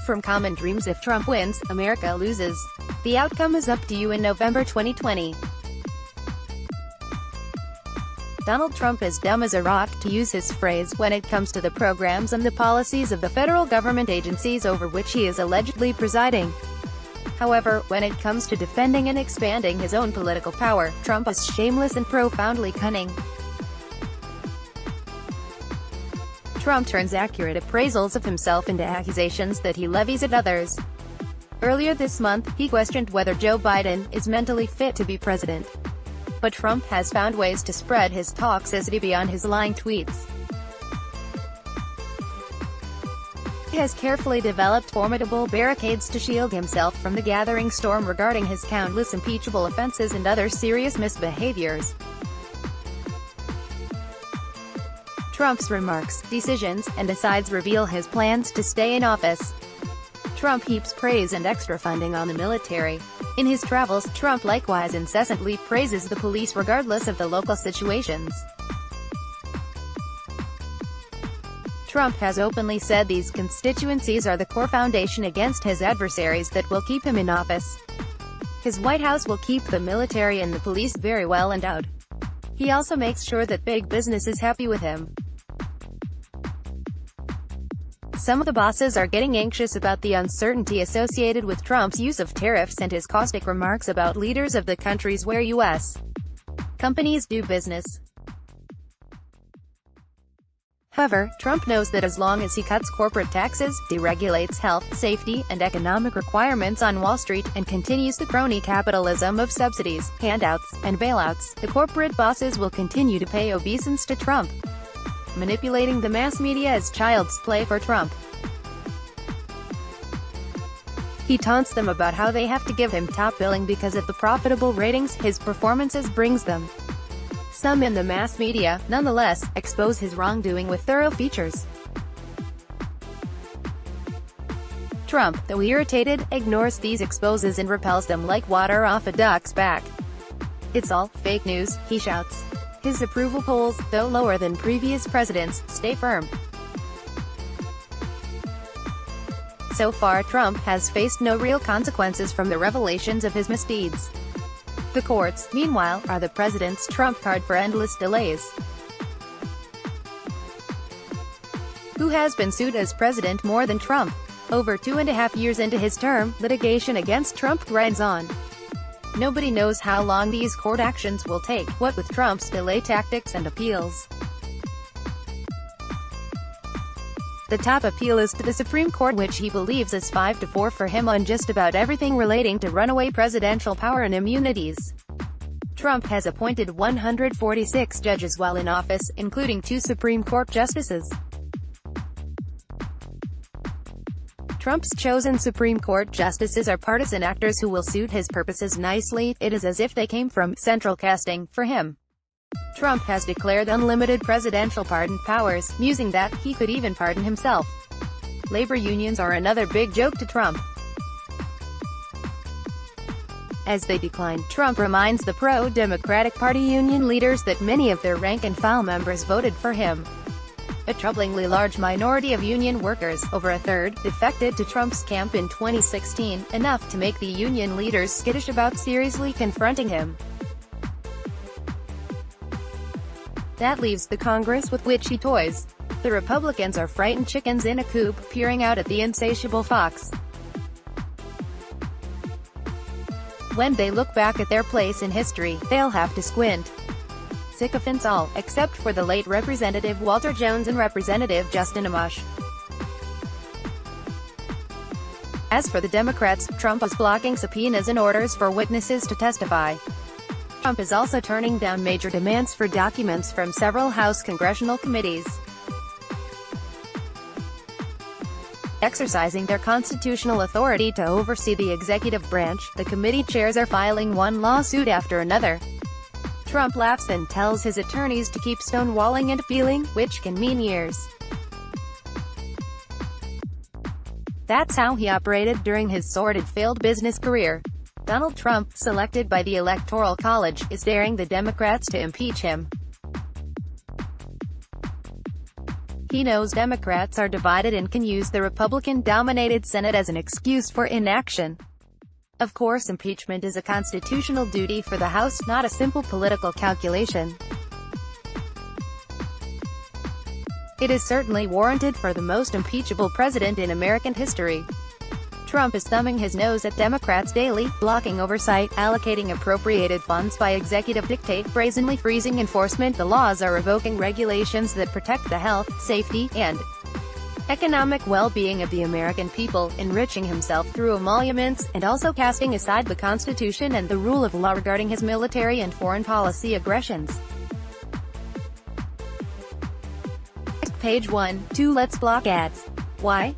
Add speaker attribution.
Speaker 1: from common dreams. If Trump wins, America loses. The outcome is up to you in November 2020. Donald Trump is dumb as a rock, to use his phrase, when it comes to the programs and the policies of the federal government agencies over which he is allegedly presiding. However, when it comes to defending and expanding his own political power, Trump is shameless and profoundly cunning. Trump turns accurate appraisals of himself into accusations that he levies at others. Earlier this month, he questioned whether Joe Biden is mentally fit to be president. But Trump has found ways to spread his toxicity beyond his lying tweets. He has carefully developed formidable barricades to shield himself from the gathering storm regarding his countless impeachable offenses and other serious misbehaviors. Trump's remarks, decisions, and asides reveal his plans to stay in office. Trump heaps praise and extra funding on the military. In his travels, Trump likewise incessantly praises the police regardless of the local situations. Trump has openly said these constituencies are the core foundation against his adversaries that will keep him in office. His White House will keep the military and the police very well endowed. He also makes sure that big business is happy with him. Some of the bosses are getting anxious about the uncertainty associated with Trump's use of tariffs and his caustic remarks about leaders of the countries where U.S. companies do business. However, Trump knows that as long as he cuts corporate taxes, deregulates health, safety, and economic requirements on Wall Street, and continues the crony capitalism of subsidies, handouts, and bailouts, the corporate bosses will continue to pay obeisance to Trump, manipulating the mass media as child's play for Trump. He taunts them about how they have to give him top billing because of the profitable ratings his performances brings them. Some in the mass media, nonetheless, expose his wrongdoing with thorough features. Trump, though irritated, ignores these exposes and repels them like water off a duck's back. "It's all fake news," he shouts. His approval polls, though lower than previous presidents, stay firm. So far, Trump has faced no real consequences from the revelations of his misdeeds. The courts, meanwhile, are the president's trump card for endless delays. Who has been sued as president more than Trump? Over 2.5 years into his term, litigation against Trump grinds on. Nobody knows how long these court actions will take, what with Trump's delay tactics and appeals. The top appeal is to the Supreme Court, which he believes is 5-4 for him on just about everything relating to runaway presidential power and immunities. Trump has appointed 146 judges while in office, including 2 Supreme Court justices. Trump's chosen Supreme Court justices are partisan actors who will suit his purposes nicely. It is as if they came from central casting for him. Trump has declared unlimited presidential pardon powers, musing that he could even pardon himself. Labor unions are another big joke to Trump. As they decline, Trump reminds the pro-Democratic Party union leaders that many of their rank-and-file members voted for him. A troublingly large minority of union workers, over a third, defected to Trump's camp in 2016, enough to make the union leaders skittish about seriously confronting him. That leaves the Congress with which he toys. The Republicans are frightened chickens in a coop, peering out at the insatiable fox. When they look back at their place in history, they'll have to squint. Sycophants all, except for the late Representative Walter Jones and Representative Justin Amash. As for the Democrats, Trump is blocking subpoenas and orders for witnesses to testify. Trump is also turning down major demands for documents from several House congressional committees. Exercising their constitutional authority to oversee the executive branch, the committee chairs are filing one lawsuit after another. Trump laughs and tells his attorneys to keep stonewalling and appealing, which can mean years. That's how he operated during his sordid failed business career. Donald Trump, selected by the Electoral College, is daring the Democrats to impeach him. He knows Democrats are divided and can use the Republican-dominated Senate as an excuse for inaction. Of course, impeachment is a constitutional duty for the House, not a simple political calculation. It is certainly warranted for the most impeachable president in American history. Trump is thumbing his nose at Democrats daily, blocking oversight, allocating appropriated funds by executive dictate, brazenly freezing enforcement. The laws are revoking regulations that protect the health, safety, and economic well-being of the American people, enriching himself through emoluments, and also casting aside the Constitution and the rule of law regarding his military and foreign policy aggressions. Page 1, 2. Let's block ads. Why?